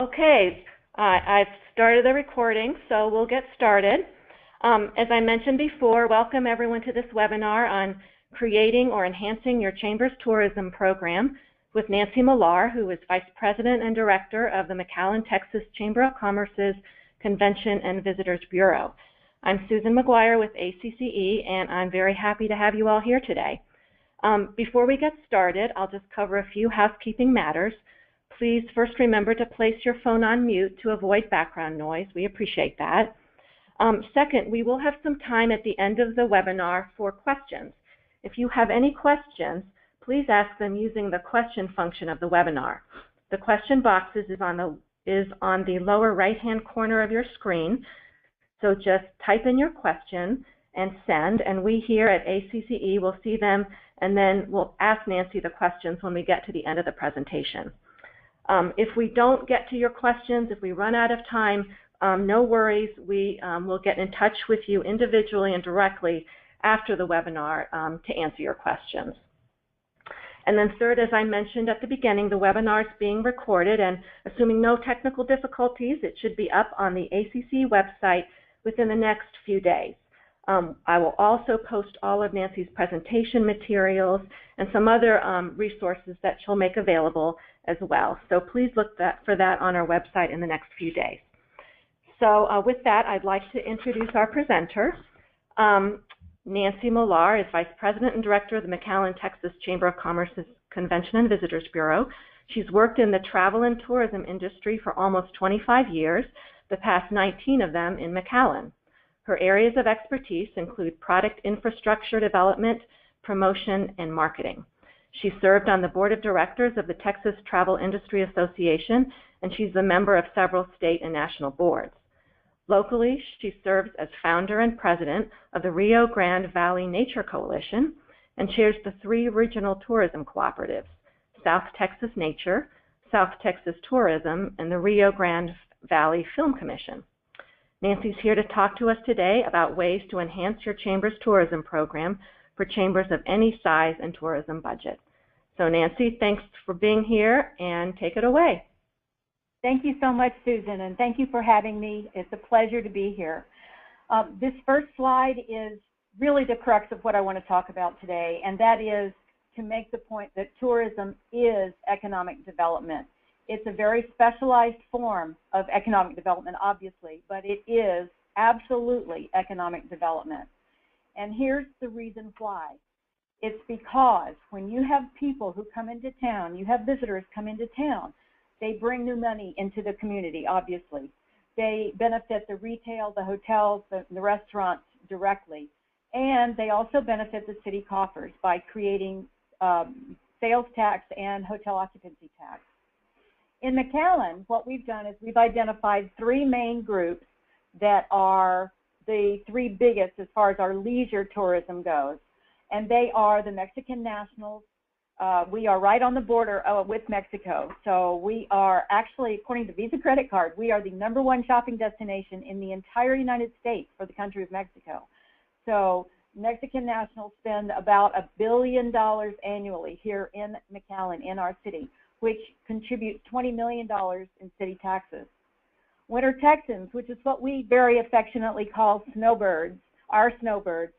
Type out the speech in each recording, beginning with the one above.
Okay, I've started the recording, so we'll get started. As I mentioned before, welcome everyone to this webinar on creating or enhancing your Chamber's tourism program with Nancy Millar, who is Vice President and Director of the McCallen, Texas Chamber of Commerce's Convention and Visitors Bureau. I'm Susan McGuire with ACCE, and I'm very happy to have you all here today. Before we get started, I'll just cover a few housekeeping matters. Please first remember to place your phone on mute to avoid background noise. We appreciate that. Second, we will have some time at the end of the webinar for questions. If you have any questions, please ask them using the question function of the webinar. The question box is on the lower right-hand corner of your screen, so just type in your question and send, and we here at ACCE will see them, and then we'll ask Nancy the questions when we get to the end of the presentation. If we don't get to your questions, if we run out of time, no worries. We will get in touch with you individually and directly after the webinar to answer your questions. And then third, as I mentioned at the beginning, the webinar is being recorded, and assuming no technical difficulties, it should be up on the ACC website within the next few days. I will also post all of Nancy's presentation materials and some other resources that she'll make available as well. So please look for that on our website in the next few days. So with that, I'd like to introduce our presenter. Nancy Millar is Vice President and Director of the McCallen, Texas Chamber of Commerce's Convention and Visitors Bureau. She's worked in the travel and tourism industry for almost 25 years, the past 19 of them in McAllens. Her areas of expertise include product infrastructure development, promotion, and marketing. She served on the board of directors of the Texas Travel Industry Association, and she's a member of several state and national boards. Locally, she serves as founder and president of the Rio Grande Valley Nature Coalition and chairs the 3 regional tourism cooperatives, South Texas Nature, South Texas Tourism, and the Rio Grande Valley Film Commission. Nancy's here to talk to us today about ways to enhance your Chamber's tourism program for chambers of any size and tourism budget. So Nancy, thanks for being here, and take it away. Thank you so much, Susan, and thank you for having me. It's a pleasure to be here. This first slide is really the crux of what I want to talk about today, and that is to make the point that tourism is economic development. It's a very specialized form of economic development, obviously, but it is absolutely economic development. And here's the reason why. It's because when you have people who come into town, you have visitors come into town, they bring new money into the community, obviously. They benefit the retail, the hotels, the restaurants directly. And they also benefit the city coffers by creating sales tax and hotel occupancy tax. In McAllen, what we've done is we've identified 3 main groups that are the 3 biggest as far as our leisure tourism goes. And they are the Mexican nationals. We are right on the border with Mexico. So we are actually, according to Visa credit card, we are the #1 shopping destination in the entire United States for the country of Mexico. So Mexican nationals spend about $1 billion annually here in McAllen, in our city, which contributes $20 million in city taxes. Winter Texans, which is what we very affectionately call snowbirds, our snowbirds,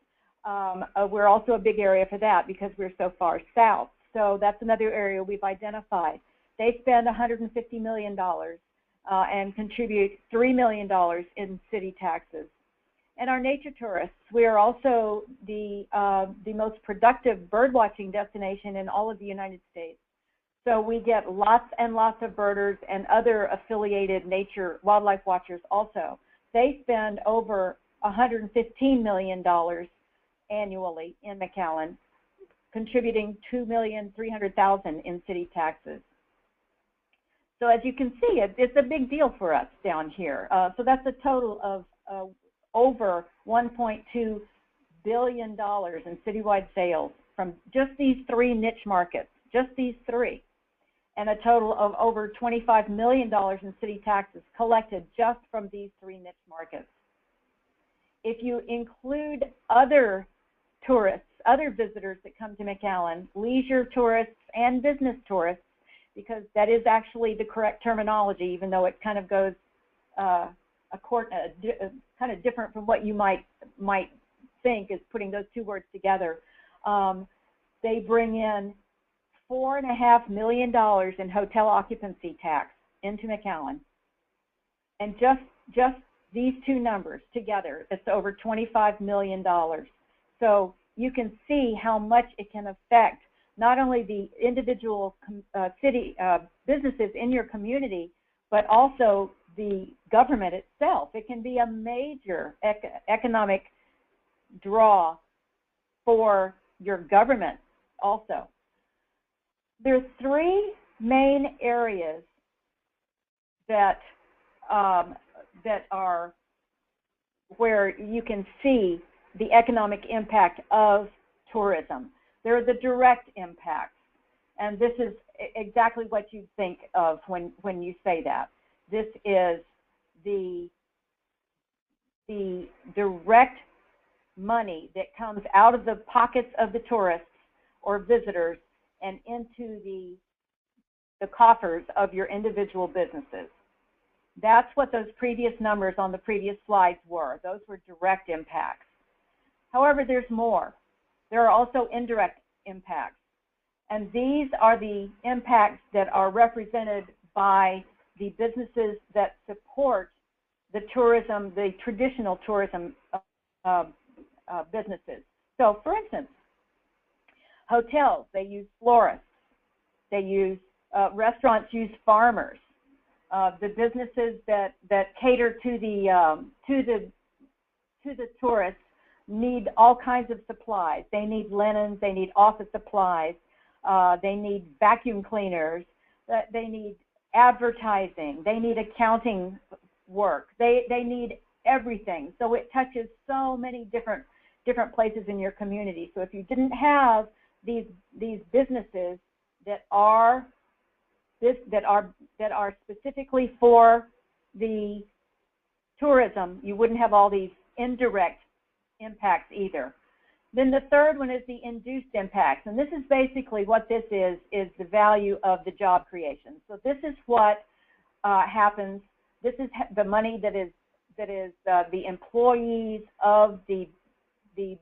we're also a big area for that because we're so far south. So that's another area we've identified. They spend $150 million and contribute $3 million in city taxes. And our nature tourists, we are also the most productive bird watching destination in all of the United States. So we get lots and lots of birders and other affiliated nature wildlife watchers also. They spend over $115 million annually in McAllen, contributing $2,300,000 in city taxes. So as you can see, it's a big deal for us down here. So that's a total of over $1.2 billion in citywide sales from just these 3 niche markets, just these 3. And a total of over $25 million in city taxes collected just from these 3 niche markets. If you include other tourists, other visitors that come to McAllen, leisure tourists and business tourists, because that is actually the correct terminology, even though it kind of goes kind of different from what you might think is putting those two words together. They bring in $4.5 million in hotel occupancy tax into McAllen, and just these two numbers together, it's over $25 million. So you can see how much it can affect not only the individual city businesses in your community, but also the government itself. It can be a major economic draw for your government also. There's three main areas that are where you can see the economic impact of tourism. There are the direct impacts, and this is exactly what you think of when you say that. This is the direct money that comes out of the pockets of the tourists or visitors and into the coffers of your individual businesses. That's what those previous numbers on the previous slides were. Those were direct impacts. However, there's more. There are also indirect impacts, and these are the impacts that are represented by the businesses that support the tourism, the traditional tourism businesses. So, for instance, hotels, they use florists. They use restaurants use farmers. The businesses that cater to the tourists need all kinds of supplies. They need linens. They need office supplies. They need vacuum cleaners. They need advertising. They need accounting work. They need everything. So it touches so many different places in your community. So if you didn't have these businesses that are specifically for the tourism, you wouldn't have all these indirect impacts either. Then the third one is the induced impacts, and this is basically what this is the value of the job creation. So this is what happens. This is the money that is the employees of the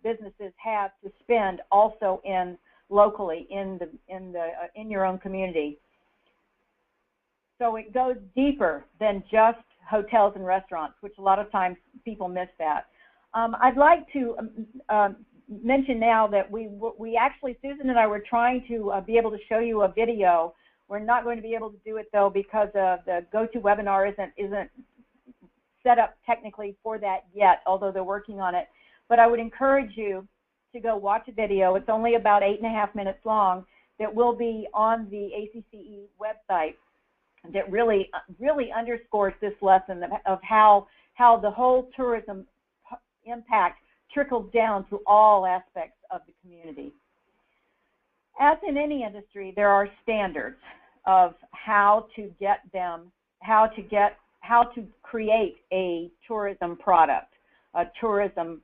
businesses have to spend also locally in your own community. So it goes deeper than just hotels and restaurants, which a lot of times people miss that. I'd like to mention now that we actually, Susan and I were trying to be able to show you a video. We're not going to be able to do it though because the GoToWebinar isn't set up technically for that yet, although they're working on it. But I would encourage you to go watch a video. It's only about 8.5 minutes long that will be on the ACCE website that really underscores this lesson of how the whole tourism impact trickles down to all aspects of the community. As in any industry, there are standards of how to create a tourism product, a tourism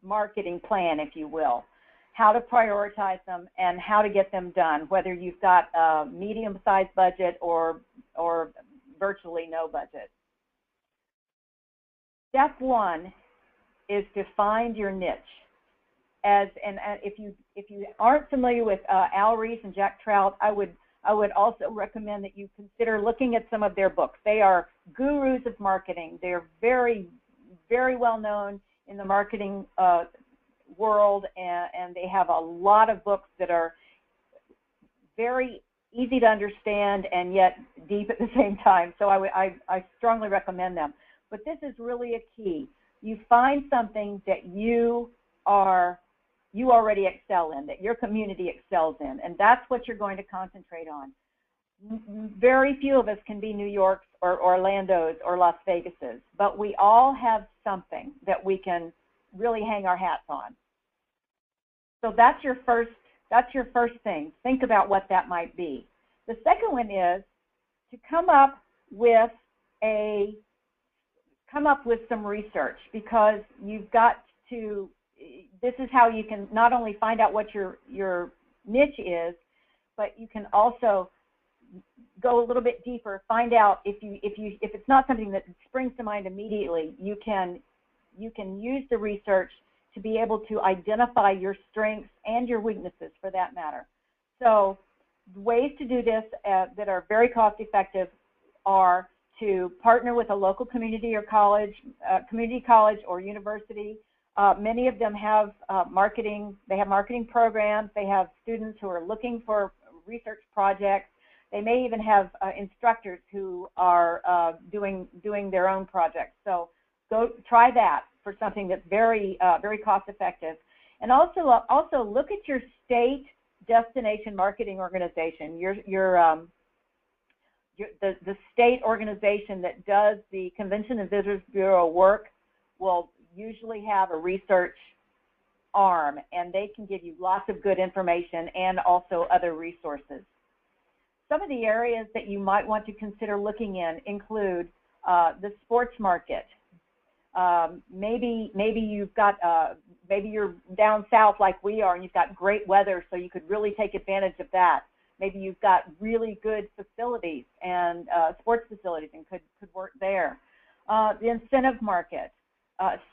marketing plan, if you will, how to prioritize them and how to get them done, whether you've got a medium-sized budget or virtually no budget. Step one is to find your niche. And if you aren't familiar with Al Rees and Jack Trout, I would also recommend that you consider looking at some of their books. They are gurus of marketing. They're very, very well known in the marketing world, and they have a lot of books that are very easy to understand and yet deep at the same time. So I strongly recommend them. But this is really a key. You find something that you already excel in, that your community excels in, and that's what you're going to concentrate on. Very few of us can be New York's or Orlando's or Las Vegas's, but we all have something that we can really hang our hats on. So that's your first thing. Think about what that might be. The second one is to come up with some research, because you've got to, this is how you can not only find out what your niche is, but you can also go a little bit deeper, find out if it's not something that springs to mind immediately, you can use the research to be able to identify your strengths and your weaknesses for that matter. So ways to do this that are very cost effective are to partner with a local community or college, community college or university. Many of them have marketing. They have marketing programs. They have students who are looking for research projects. They may even have instructors who are doing their own projects. So go try that for something that's very very cost effective. And also look at your state destination marketing organization. The state organization that does the Convention and Visitors Bureau work will usually have a research arm, and they can give you lots of good information and also other resources. Some of the areas that you might want to consider looking in include the sports market. Maybe you've got maybe you're down south like we are, and you've got great weather, so you could really take advantage of that. Maybe you've got really good facilities and sports facilities and could work there. The incentive market,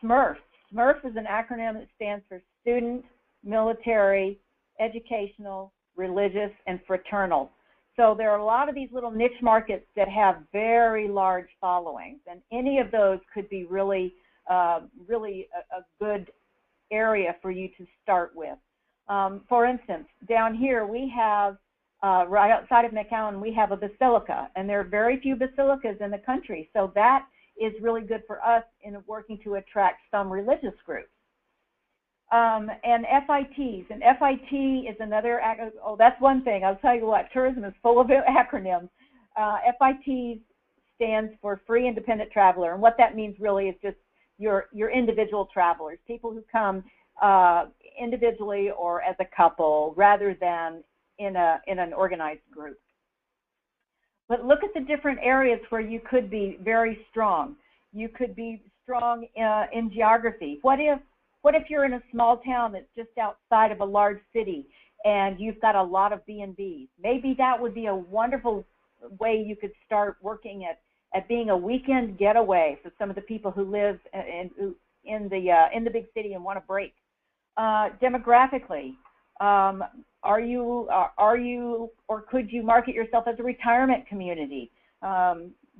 SMERF. SMERF is an acronym that stands for Student, Military, Educational, Religious, and Fraternal. So there are a lot of these little niche markets that have very large followings, and any of those could be really a good area for you to start with. For instance, down here we have, right outside of McAllen, we have a basilica, and there are very few basilicas in the country, so that is really good for us in working to attract some religious groups. And FITs, and FIT is another, oh, that's one thing, I'll tell you what, tourism is full of acronyms. FIT stands for Free Independent Traveler, and what that means really is just your individual travelers, people who come individually or as a couple rather than in an organized group. But look at the different areas where you could be very strong. You could be strong in geography. What if you're in a small town that's just outside of a large city and you've got a lot of B&Bs? Maybe that would be a wonderful way you could start working at being a weekend getaway for some of the people who live in the big city and want to break. Demographically, are you or could you market yourself as a retirement community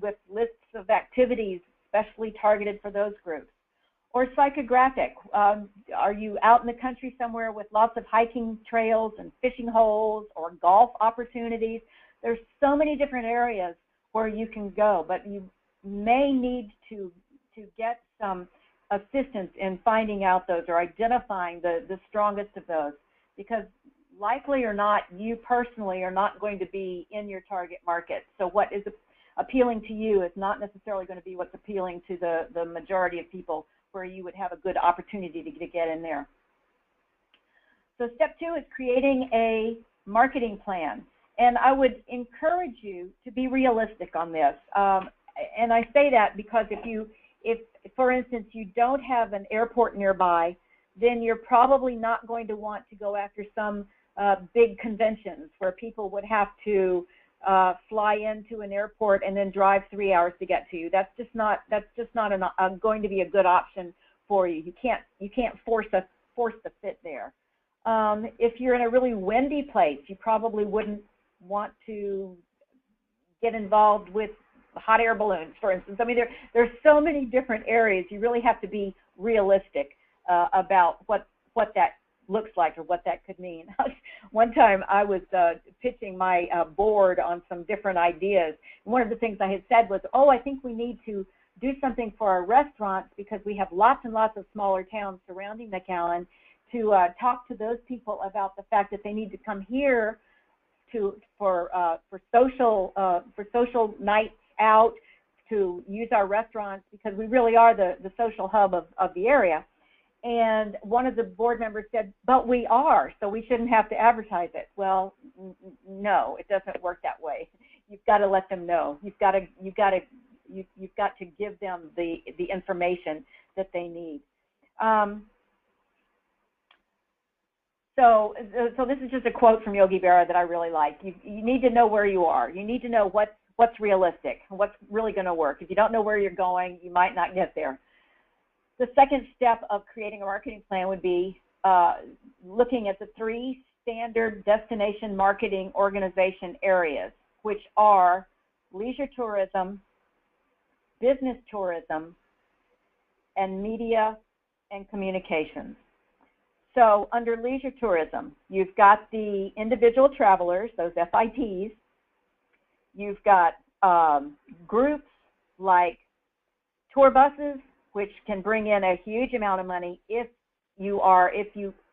with lists of activities especially targeted for those groups? Or psychographic, are you out in the country somewhere with lots of hiking trails and fishing holes or golf opportunities? There's so many different areas where you can go, but you may need to get some assistance in finding out those or identifying the strongest of those, because likely or not, you personally are not going to be in your target market. So what is appealing to you is not necessarily going to be what's appealing to the majority of people, where you would have a good opportunity to get in there. So step 2 is creating a marketing plan. And I would encourage you to be realistic on this. And I say that because if for instance, you don't have an airport nearby, then you're probably not going to want to go after some big conventions where people would have to fly into an airport and then drive 3 hours to get to you. That's just not going to be a good option for you. You can't force the fit there. If you're in a really windy place, you probably wouldn't want to get involved with hot air balloons, for instance. I mean, there's so many different areas. You really have to be realistic about what that looks like or what that could mean. One time I was pitching my board on some different ideas. And one of the things I had said was, I think we need to do something for our restaurants because we have lots and lots of smaller towns surrounding McAllen, to talk to those people about the fact that they need to come here for social nights out, to use our restaurants, because we really are the social hub of the area. And one of the board members said, but we are, so we shouldn't have to advertise it. Well, no, it doesn't work that way. You've got to let them know. You've got to give them the information that they need. So So this is just a quote from Yogi Berra that I really like. You need to know where you are. You need to know what's realistic, what's really going to work. If you don't know where you're going, you might not get there. The second step of creating a marketing plan would be looking at the 3 standard destination marketing organization areas, which are leisure tourism, business tourism, and media and communications. So under leisure tourism, you've got the individual travelers, those FITs. You've got groups like tour buses, which can bring in a huge amount of money if you are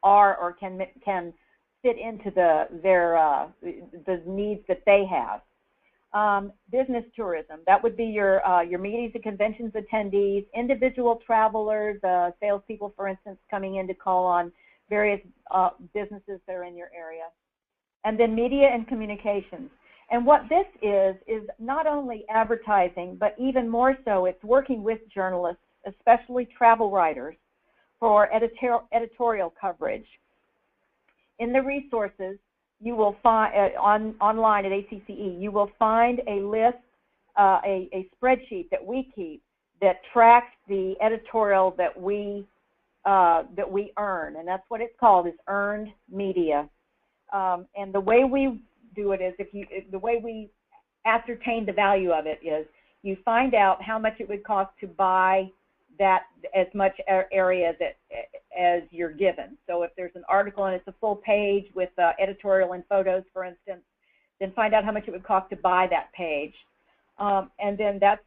or can fit into the needs that they have. Business tourism, that would be your meetings and conventions attendees, individual travelers, salespeople, for instance, coming in to call on various businesses that are in your area. And then media and communications. And what this is not only advertising, but even more so, it's working with journalists, especially travel writers, for editorial coverage. In the resources, you will find online at ACCE, you will find a list, a spreadsheet that we keep that tracks the editorial that we earn, and that's what it's called, is earned media. And the way we do it is, the way we ascertain the value of it is, you find out how much it would cost to buy that as much area as you're given. So if there's an article and it's a full page with editorial and photos, for instance, then find out how much it would cost to buy that page. And then that's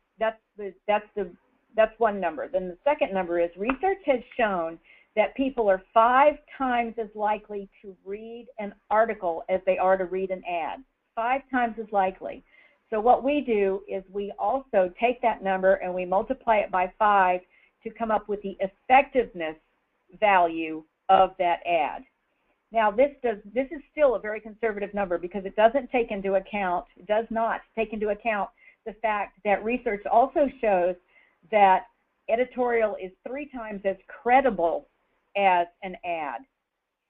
one number. Then the second number is, research has shown that people are 5 times as likely to read an article as they are to read an ad. 5 times as likely. So what we do is we also take that number and we multiply it by 5 to come up with the effectiveness value of that ad. Now this is still a very conservative number because it does not take into account the fact that research also shows that editorial is 3 times as credible as an ad.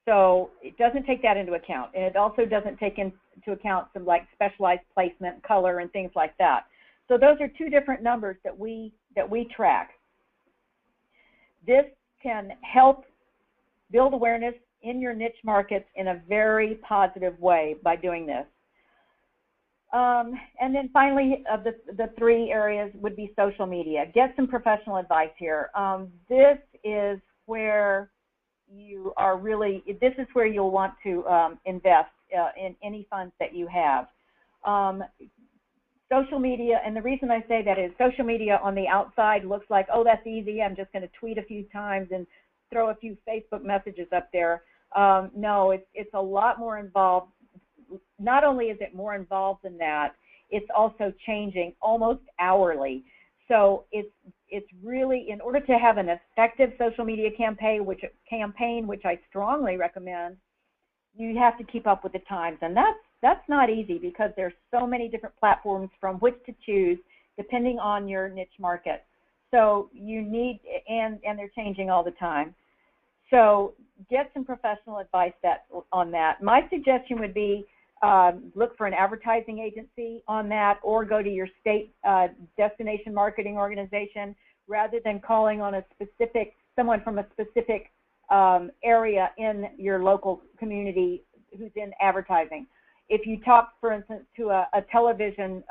So it doesn't take that into account. And it also doesn't take into account some like specialized placement, color, and things like that. So those are 2 different numbers that we track. This can help build awareness in your niche markets in a very positive way by doing this. And then finally, the 3 areas would be social media. Get some professional advice here. This is where this is where you'll want to invest in any funds that you have. Social media, and the reason I say that is social media on the outside looks like, oh, that's easy, I'm just going to tweet a few times and throw a few Facebook messages up there. No, it's a lot more involved. Not only is it more involved than that, it's also changing almost hourly. So it's really, in order to have an effective social media campaign, which I strongly recommend, you have to keep up with the times, and that's not easy because there's so many different platforms from which to choose depending on your niche market. So you need, and they're changing all the time. So get some professional advice on that. My suggestion would be look for an advertising agency on that, or go to your state destination marketing organization rather than calling on someone from a specific area in your local community who's in advertising. If you talk, for instance, to a television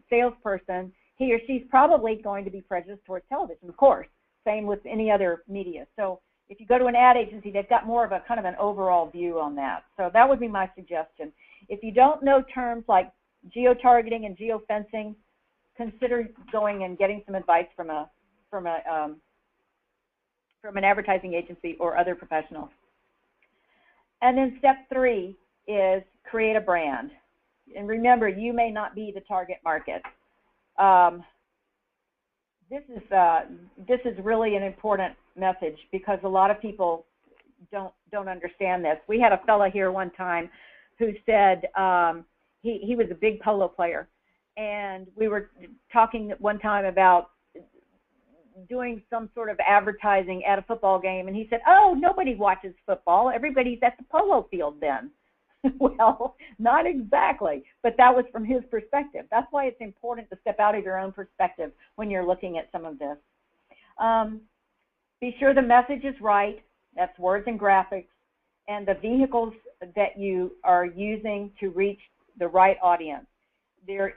salesperson, he or she's probably going to be prejudiced towards television, of course. Same with any other media. So if you go to an ad agency, they've got more of a kind of an overall view on that. So that would be my suggestion. If you don't know terms like geotargeting and geofencing, consider going and getting some advice from an advertising agency or other professionals. And then step 3 is create a brand. And remember, you may not be the target market. This is really an important message because a lot of people don't understand this. We had a fella here one time who said he was a big polo player, and we were talking one time about doing some sort of advertising at a football game, and he said, "Oh, nobody watches football. Everybody's at the polo field then." Well, not exactly, but that was from his perspective. That's why it's important to step out of your own perspective when you're looking at some of this. Be sure the message is right. That's words and graphics, and the vehicles that you are using to reach the right audience. There,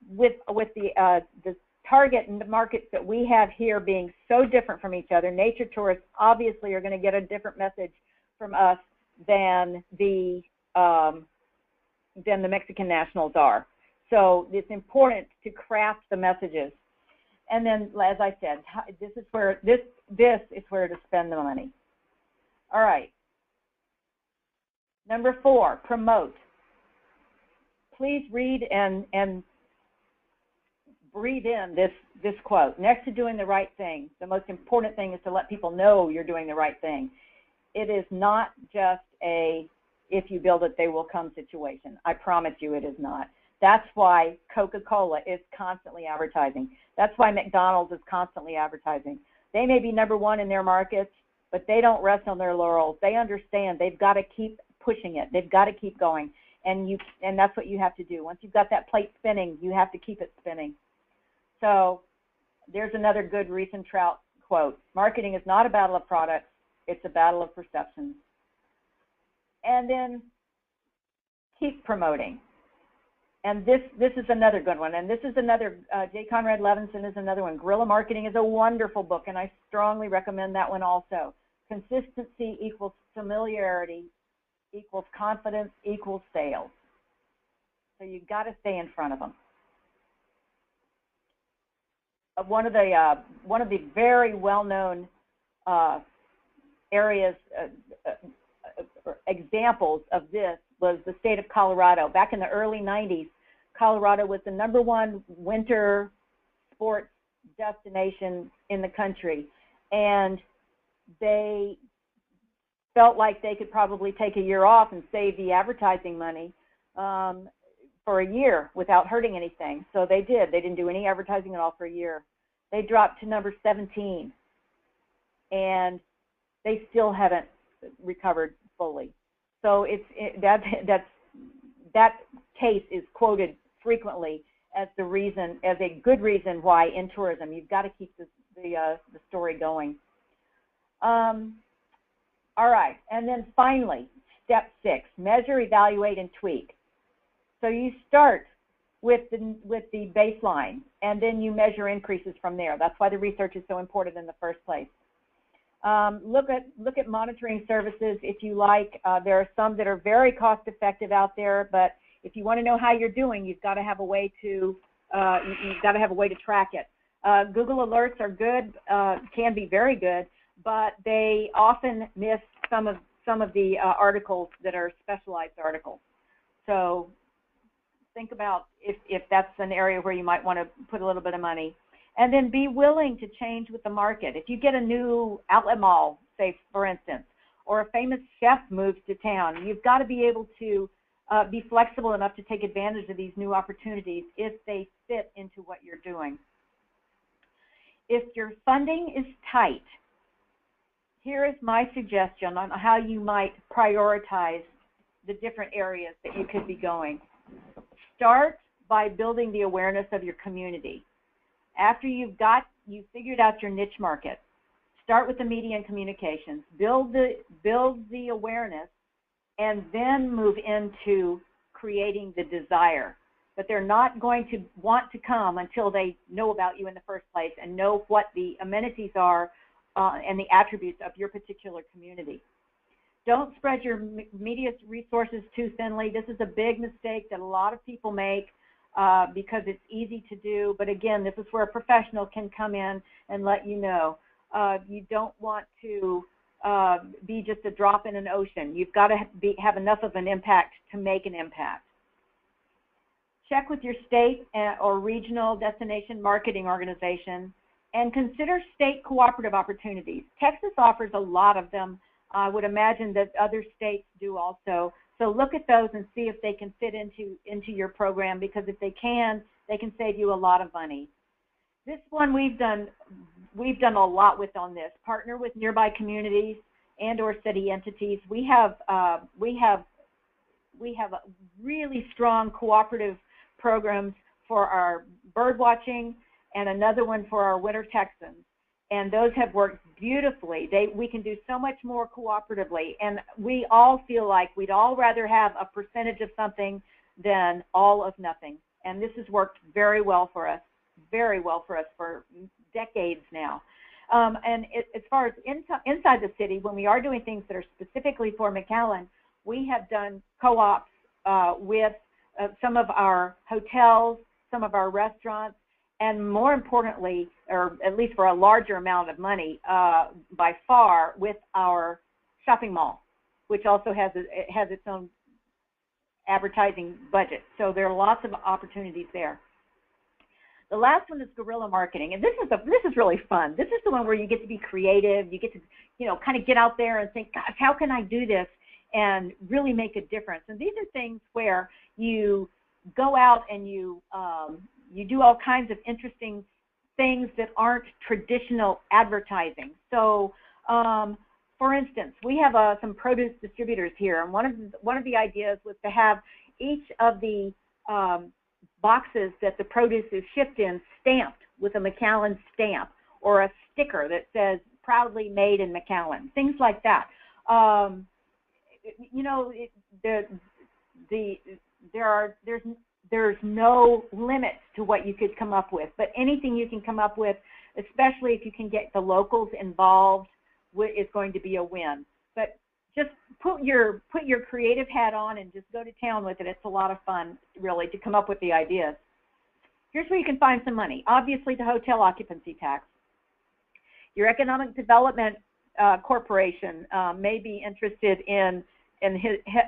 with the target and the markets that we have here being so different from each other, nature tourists obviously are going to get a different message from us than the Mexican nationals are. So it's important to craft the messages. And then, as I said, this is where to spend the money. All right. Number 4, promote. Please read and breathe in this quote. Next to doing the right thing, the most important thing is to let people know you're doing the right thing. It is not just a if you build it, they will come situation. I promise you it is not. That's why Coca-Cola is constantly advertising. That's why McDonald's is constantly advertising. They may be number 1 in their markets, but they don't rest on their laurels. They understand they've got to keep pushing it. They've got to keep going. And that's what you have to do. Once you've got that plate spinning, you have to keep it spinning. So there's another good recent Trout quote. Marketing is not a battle of products. It's a battle of perceptions. And then keep promoting. And this is another good one. And this is another, J. Conrad Levinson is another one. Guerrilla Marketing is a wonderful book, and I strongly recommend that one also. Consistency equals familiarity equals confidence equals sales. So you've got to stay in front of them. One of the very well-known areas, examples of this was the state of Colorado. Back in the early 90s, Colorado was the #1 winter sports destination in the country, and they felt like they could probably take a year off and save the advertising money for a year without hurting anything. So they did. They didn't do any advertising at all for a year. They dropped to number 17, and they still haven't recovered fully. So that case is quoted frequently as the reason, as a good reason why in tourism you've got to keep the story going. All right, and then finally, step 6: measure, evaluate, and tweak. So you start with the baseline, and then you measure increases from there. That's why the research is so important in the first place. Look at monitoring services if you like. There are some that are very cost effective out there, but if you want to know how you're doing, you've got to have a way to track it. Google Alerts are good, can be very good, but they often miss some of the articles that are specialized articles. So think about if that's an area where you might want to put a little bit of money. And then be willing to change with the market. If you get a new outlet mall, say, for instance, or a famous chef moves to town, you've got to be able to be flexible enough to take advantage of these new opportunities if they fit into what you're doing. If your funding is tight, here is my suggestion on how you might prioritize the different areas that you could be going. Start by building the awareness of your community. After you've figured out your niche market, start with the media and communications, build the awareness, and then move into creating the desire. But they're not going to want to come until they know about you in the first place and know what the amenities are and the attributes of your particular community. Don't spread your media resources too thinly. This is a big mistake that a lot of people make. Because it's easy to do, but again, this is where a professional can come in and let you know. You don't want to be just a drop in an ocean. You've got to have enough of an impact to make an impact. Check with your state or regional destination marketing organization and consider state cooperative opportunities. Texas offers a lot of them. I would imagine that other states do also. So look at those and see if they can fit into your program, because if they can save you a lot of money. This one we've done we've done a lot on this. Partner with nearby communities and/or city entities. We have really strong cooperative programs for our bird watching and another one for our winter Texans. And those have worked beautifully. We can do so much more cooperatively. And we all feel like we'd all rather have a percentage of something than all of nothing. And this has worked very well for us for decades now. And as far as inside the city, when we are doing things that are specifically for McAllen, we have done co-ops with some of our hotels, some of our restaurants, and more importantly, or at least for a larger amount of money, by far, with our shopping mall, which also has its own advertising budget. So there are lots of opportunities there. The last one is guerrilla marketing, and this is really fun. This is the one where you get to be creative. You get to, kind of get out there and think, gosh, how can I do this and really make a difference? And these are things where you go out and you do all kinds of interesting things that aren't traditional advertising. So, for instance, we have some produce distributors here, and one of the ideas was to have each of the boxes that the produce is shipped in stamped with a McAllen stamp or a sticker that says "Proudly Made in McAllen," things like that. There's no limit to what you could come up with, but anything you can come up with, especially if you can get the locals involved, is going to be a win. But just put your creative hat on and just go to town with it. It's a lot of fun, really, to come up with the ideas. Here's where you can find some money. Obviously, the hotel occupancy tax. Your economic development corporation may be interested in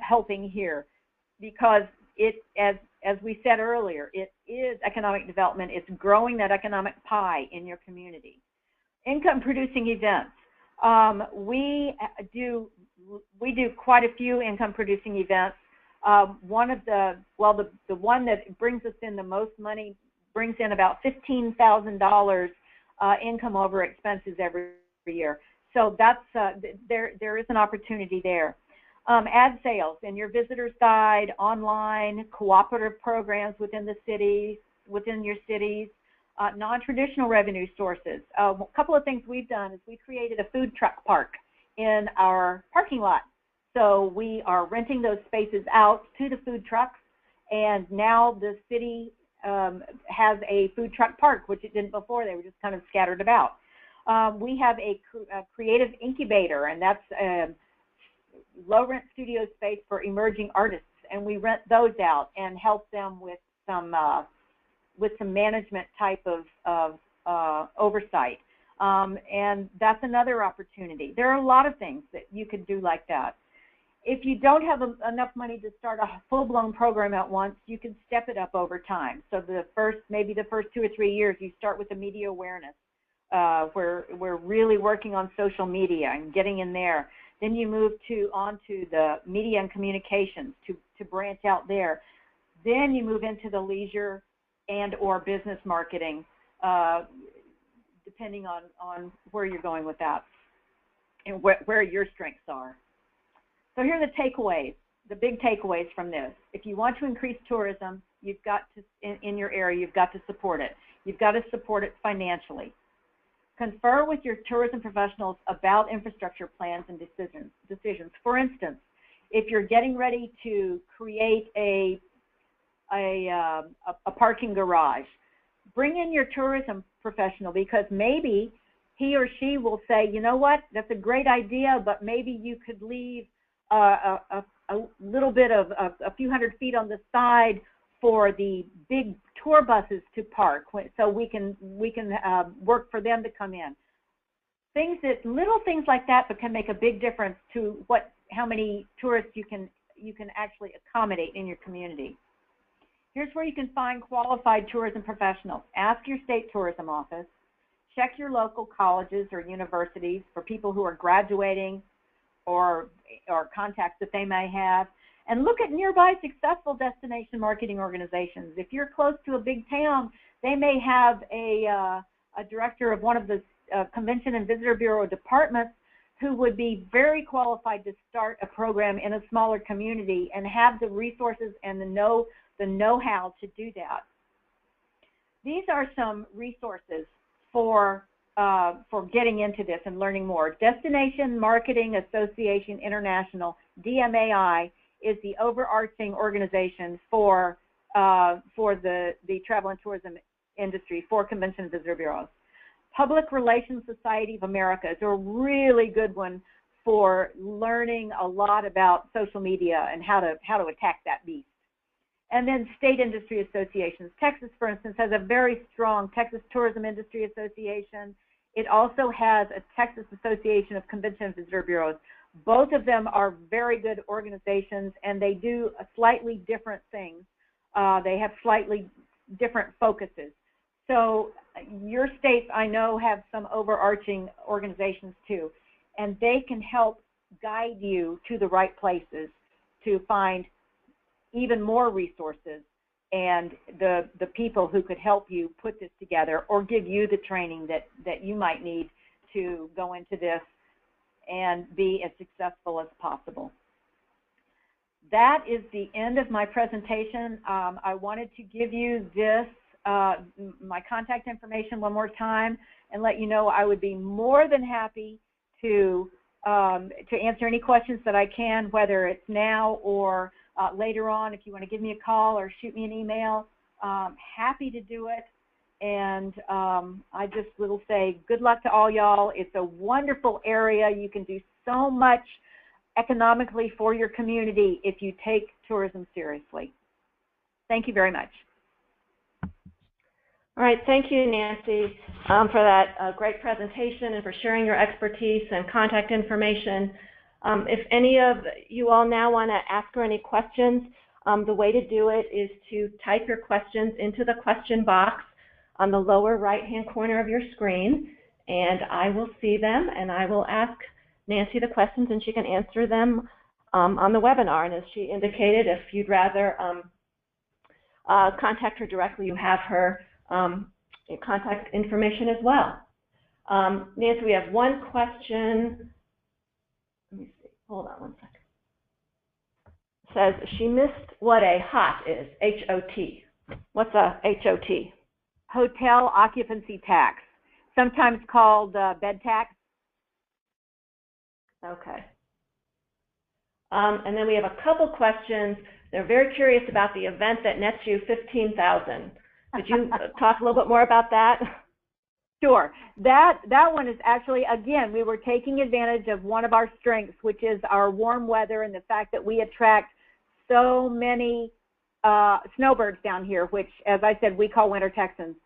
helping here, because as we said earlier, it is economic development. It's growing that economic pie in your community. Income producing events. We do quite a few income producing events. The one that brings us in the most money brings in about $15,000 income over expenses every year. So that's there is an opportunity there. Ad sales in your visitor side, online, cooperative programs within your cities, non-traditional revenue sources. A couple of things we've done is we created a food truck park in our parking lot. So we are renting those spaces out to the food trucks, and now the city has a food truck park, which it didn't before. They were just kind of scattered about. We have a creative incubator, and that's low rent studio space for emerging artists, and we rent those out and help them with some management type of oversight, and that's another opportunity. There are a lot of things that you could do like that. If you don't have enough money to start a full-blown program at once, you can step it up over time. So maybe the first 2 or 3 years, you start with the media awareness, where we're really working on social media and getting in there. Then you move onto the media and communications to branch out there. Then you move into the leisure and or business marketing, depending on where you're going with that and where your strengths are. So here are the takeaways, the big takeaways from this. If you want to increase tourism, you've got to, in your area, you've got to support it. You've got to support it financially. Confer with your tourism professionals about infrastructure plans and decisions. For instance, if you're getting ready to create a parking garage, bring in your tourism professional, because maybe he or she will say, you know what, that's a great idea, but maybe you could leave a little bit of a few hundred feet on the side for the big tour buses to park, so we can work for them to come in. Little things like that, but can make a big difference to how many tourists you can actually accommodate in your community. Here's where you can find qualified tourism professionals. Ask your state tourism office. Check your local colleges or universities for people who are graduating or contacts that they may have. And look at nearby successful destination marketing organizations. If you're close to a big town, they may have a director of one of the Convention and Visitor Bureau departments who would be very qualified to start a program in a smaller community and have the resources and the know-how to do that. These are some resources for getting into this and learning more. Destination Marketing Association International, DMAI, is the overarching organization for the travel and tourism industry for convention and visitor bureaus. Public Relations Society of America is a really good one for learning a lot about social media and how to attack that beast. And then state industry associations. Texas, for instance, has a very strong Texas Tourism Industry Association. It also has a Texas Association of Convention and Visitor Bureaus. Both of them are very good organizations, and they do a slightly different things. They have slightly different focuses. So your states, I know, have some overarching organizations too, and they can help guide you to the right places to find even more resources and the people who could help you put this together or give you the training that you might need to go into this and be as successful as possible. That is the end of my presentation. I wanted to give you this, my contact information one more time and let you know I would be more than happy to answer any questions that I can, whether it's now or later on. If you want to give me a call or shoot me an email, happy to do it. And I just will say good luck to all y'all. It's a wonderful area. You can do so much economically for your community if you take tourism seriously. Thank you very much. All right, thank you, Nancy, for that great presentation and for sharing your expertise and contact information. If any of you all now want to ask her any questions, the way to do it is to type your questions into the question box on the lower right-hand corner of your screen, and I will see them, and I will ask Nancy the questions, and she can answer them on the webinar. And as she indicated, if you'd rather contact her directly, you have her contact information as well. Nancy, we have one question. Let me see. Hold on one second. It says she missed what a HOT is, H-O-T. What's a H-O-T? Hotel occupancy tax, sometimes called bed tax. Okay. And then we have a couple questions. They're very curious about the event that nets you $15,000. Could you talk a little bit more about that? Sure. That one is actually, again, we were taking advantage of one of our strengths, which is our warm weather and the fact that we attract so many snowbirds down here, which, as I said, we call winter Texans.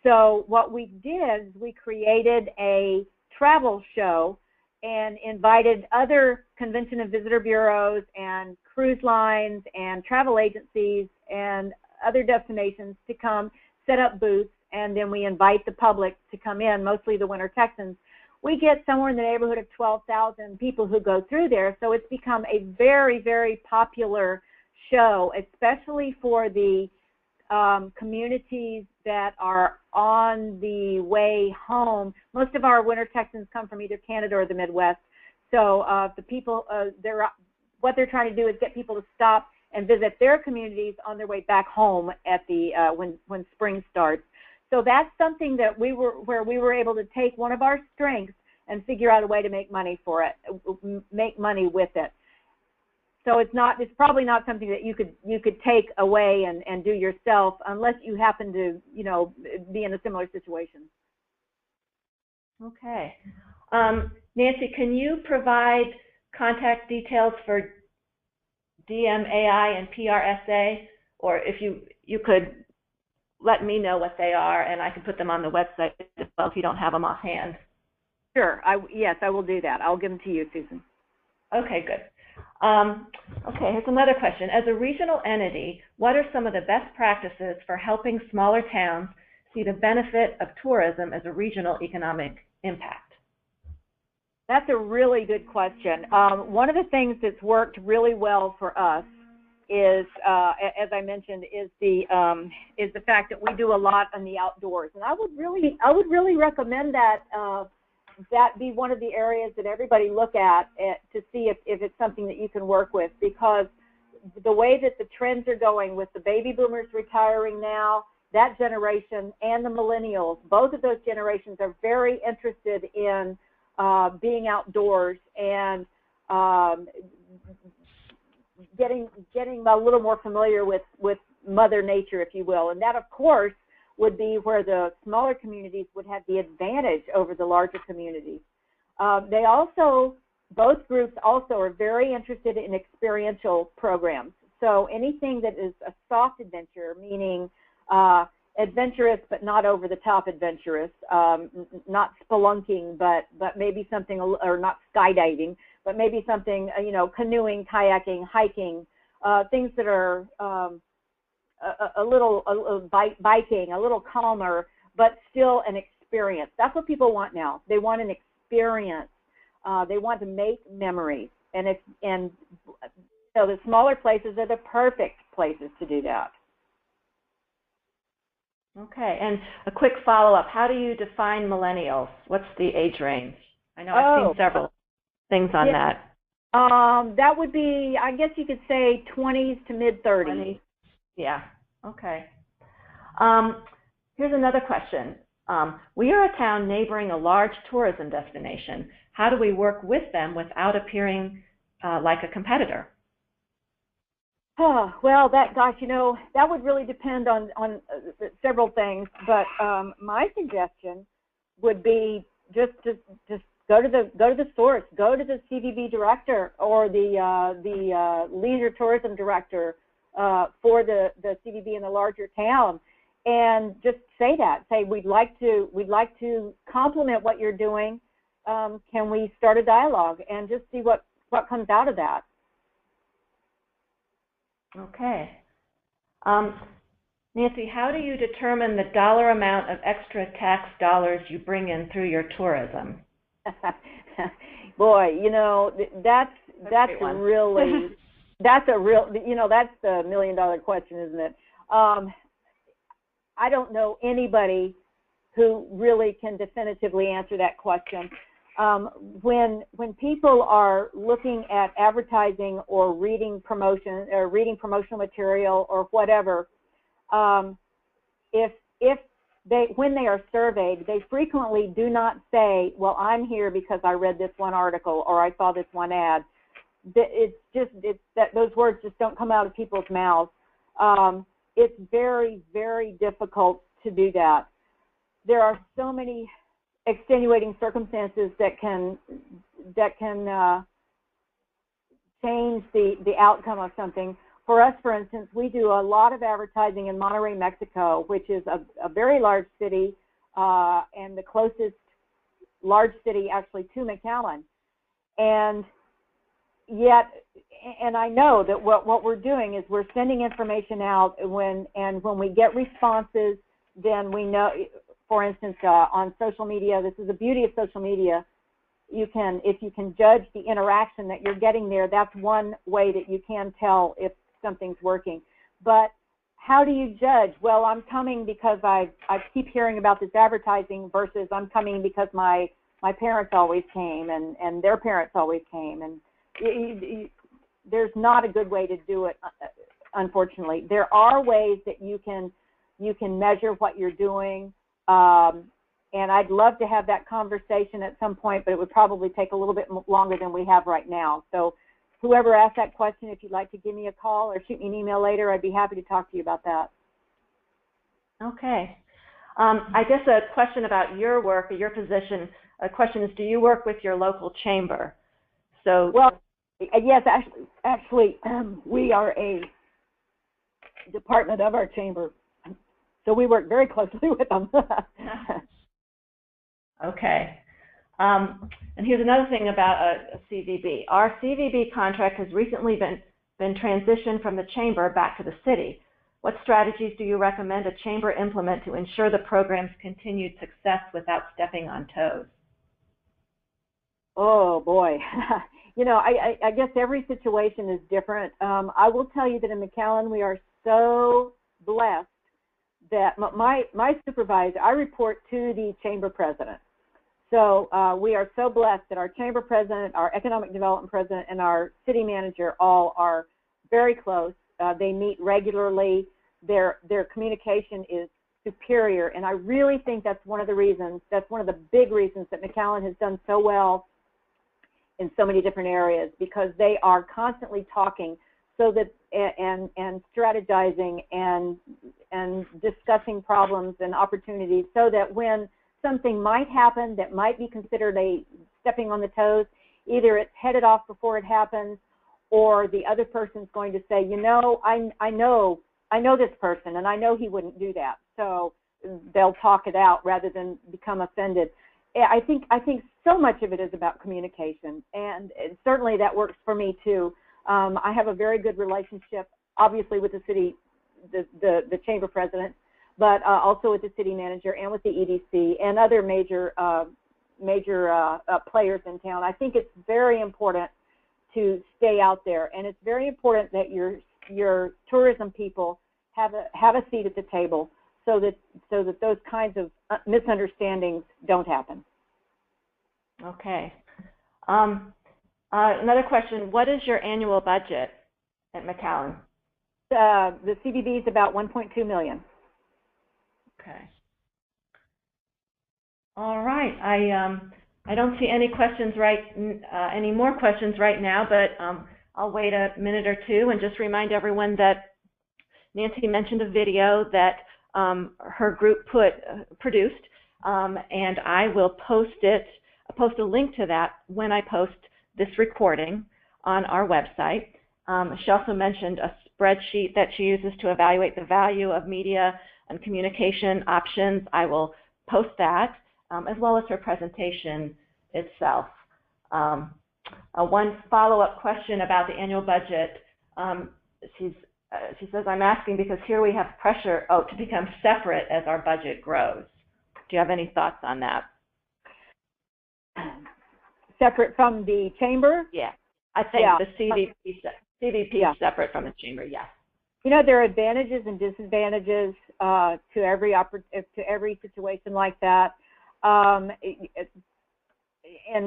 So what we did is we created a travel show and invited other convention and visitor bureaus and cruise lines and travel agencies and other destinations to come set up booths, and then we invite the public to come in, mostly the winter Texans. We get somewhere in the neighborhood of 12,000 people who go through there, so it's become a very, very popular show, especially for the communities that are on the way home. Most of our winter Texans come from either Canada or the Midwest. So the people, what they're trying to do is get people to stop and visit their communities on their way back home at the when spring starts. So that's something that we were able to take one of our strengths and figure out a way to make money for it, make money with it. So it's probably not something that you could take away and do yourself unless you happen to, be in a similar situation. Okay. Nancy, can you provide contact details for DMAI and PRSA, or if you could let me know what they are, and I can put them on the website as well if you don't have them offhand. Sure. Yes, I will do that. I'll give them to you, Susan. Okay, good. Okay, here's another question. As a regional entity, what are some of the best practices for helping smaller towns see the benefit of tourism as a regional economic impact? That's a really good question. One of the things that's worked really well for us is, as I mentioned, is the fact that we do a lot in the outdoors, and I would really recommend that that be one of the areas that everybody look at to see if it's something that you can work with, because the way that the trends are going with the baby boomers retiring now, that generation, and the millennials, both of those generations are very interested in being outdoors and getting a little more familiar with Mother Nature, if you will. And that, of course, would be where the smaller communities would have the advantage over the larger communities. They also, both groups also are very interested in experiential programs. So anything that is a soft adventure, meaning adventurous but not over the top adventurous, not spelunking, but maybe something, or not skydiving, but maybe something, canoeing, kayaking, hiking, things that are a little biking, a little calmer, but still an experience. That's what people want now. They want an experience. They want to make memories, and so the smaller places are the perfect places to do that. Okay, and a quick follow-up. How do you define millennials? What's the age range? I know I've seen several things on that. That would be, I guess you could say 20s to mid-30s. Yeah, okay. Here's another question. We are a town neighboring a large tourism destination. How do we work with them without appearing like a competitor? Oh, well, that would really depend on several things. But my suggestion would be just go to the source, go to the CVB director or the leisure tourism director for the CVB in the larger town, and just say we'd like to compliment what you're doing. Can we start a dialogue and just see what comes out of that? Okay. Nancy, how do you determine the dollar amount of extra tax dollars you bring in through your tourism? Boy, that's really that's the million-dollar question, isn't it? I don't know anybody who really can definitively answer that question. When people are looking at advertising or reading promotional material or whatever, when they are surveyed, they frequently do not say, well, I'm here because I read this one article or I saw this one ad. It's that those words just don't come out of people's mouths. It's very, very difficult to do that. There are so many extenuating circumstances that can change the outcome of something. For us, for instance, we do a lot of advertising in Monterrey, Mexico, which is a very large city and the closest large city actually to McAllen. And I know that what we're doing is we're sending information out, when we get responses, then we know. For instance, on social media, this is the beauty of social media. If you can judge the interaction that you're getting there, that's one way that you can tell if something's working. But how do you judge? Well, I'm coming because I keep hearing about this advertising versus I'm coming because my parents always came and their parents always came. And there's not a good way to do it, unfortunately. There are ways that you can measure what you're doing. And I'd love to have that conversation at some point, but it would probably take a little bit longer than we have right now. So whoever asked that question, if you'd like to give me a call or shoot me an email later, I'd be happy to talk to you about that. Okay. I guess a question about your work or your position, a question is, do you work with your local chamber? Well, yes, actually, we are a department of our chamber. So we work very closely with them. Okay. And here's another thing about a CVB. Our CVB contract has recently been transitioned from the chamber back to the city. What strategies do you recommend a chamber implement to ensure the program's continued success without stepping on toes? Oh, boy. You know, I guess every situation is different. I will tell you that in McAllen, we are so blessed that my supervisor, I report to the chamber president. So we are so blessed that our chamber president, our economic development president, and our city manager all are very close. They meet regularly. Their communication is superior, and I really think that's one of the reasons, that's one of the big reasons that McAllen has done so well in so many different areas, because they are constantly talking so that and strategizing and discussing problems and opportunities, so that when something might happen that might be considered a stepping on the toes, either it's headed off before it happens, or the other person's going to say, you know, I know this person, and I know he wouldn't do that. So they'll talk it out rather than become offended. I think so much of it is about communication, and certainly that works for me too. I have a very good relationship, obviously, with the city, the chamber president, but also with the city manager and with the EDC and other major players in town. I think it's very important to stay out there, and it's very important that your tourism people have a seat at the table, so that those kinds of misunderstandings don't happen. Okay. Another question: what is your annual budget at McAllen? The CVB is about $1.2 million. Okay. All right. I don't see any questions any more questions right now, but I'll wait a minute or two and just remind everyone that Nancy mentioned a video that her group produced, and I will post a link to that when I post this recording on our website. She also mentioned a spreadsheet that she uses to evaluate the value of media and communication options. I will post that, as well as her presentation itself. One follow-up question about the annual budget. She says, I'm asking because here we have pressure to become separate as our budget grows. Do you have any thoughts on that? Separate from the chamber? Yeah, I think the CVP is separate from the chamber, yes. You know, there are advantages and disadvantages to every situation like that. And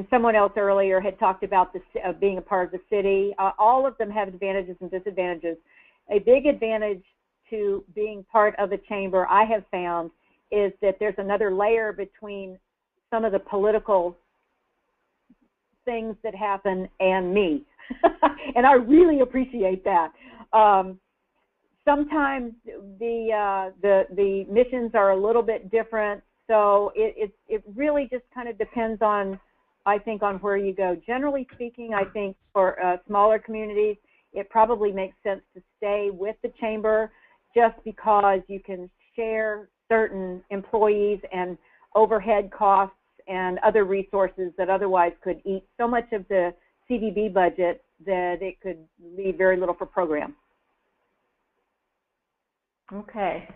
someone else earlier had talked about being a part of the city. All of them have advantages and disadvantages. A big advantage to being part of a chamber, I have found, is that there's another layer between some of the political things that happen and me. And I really appreciate that. Sometimes the missions are a little bit different, so it really just kind of depends on, I think, on where you go. Generally speaking, I think for smaller communities, it probably makes sense to stay with the chamber, just because you can share certain employees and overhead costs and other resources that otherwise could eat so much of the CVB budget that it could leave very little for programs. Okay.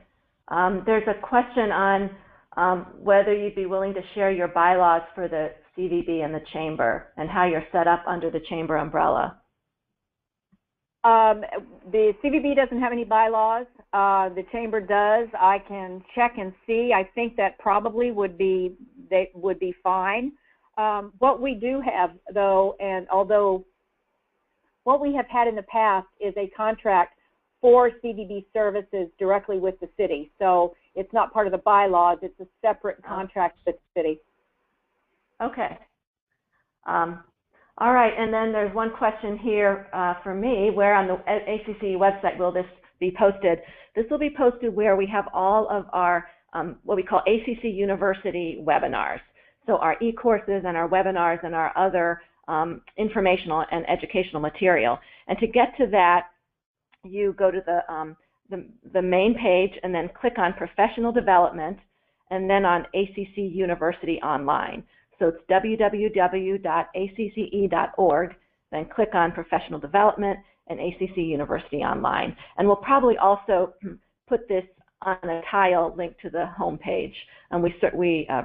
There's a question on whether you'd be willing to share your bylaws for the CVB and the chamber, and how you're set up under the chamber umbrella. The CVB doesn't have any bylaws. The chamber does. I can check and see. I think that probably would be fine. What we do have, though, and although what we have had in the past is a contract for CVB services directly with the city. So it's not part of the bylaws. It's a separate contract with the city. Okay. All right, and then there's one question here for me: where on the ACC website will this be posted? This will be posted where we have all of our what we call ACC University webinars. So our e-courses and our webinars and our other informational and educational material. And to get to that, you go to the main page and then click on Professional Development, and then on ACC University Online. So it's www.acce.org, then click on Professional Development and ACC University Online. And we'll probably also put this on a tile link to the home page, and we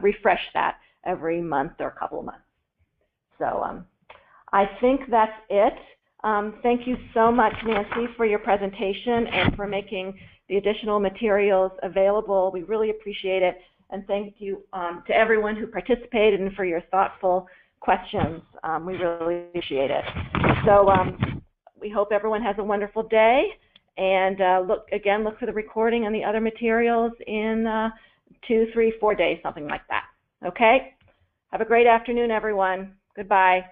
refresh that every month or a couple of months. So I think that's it. Thank you so much, Nancy, for your presentation and for making the additional materials available. We really appreciate it. And thank you to everyone who participated and for your thoughtful questions. We really appreciate it. So we hope everyone has a wonderful day. And look for the recording and the other materials in 2, 3, 4 days, something like that. Okay? Have a great afternoon, everyone. Goodbye.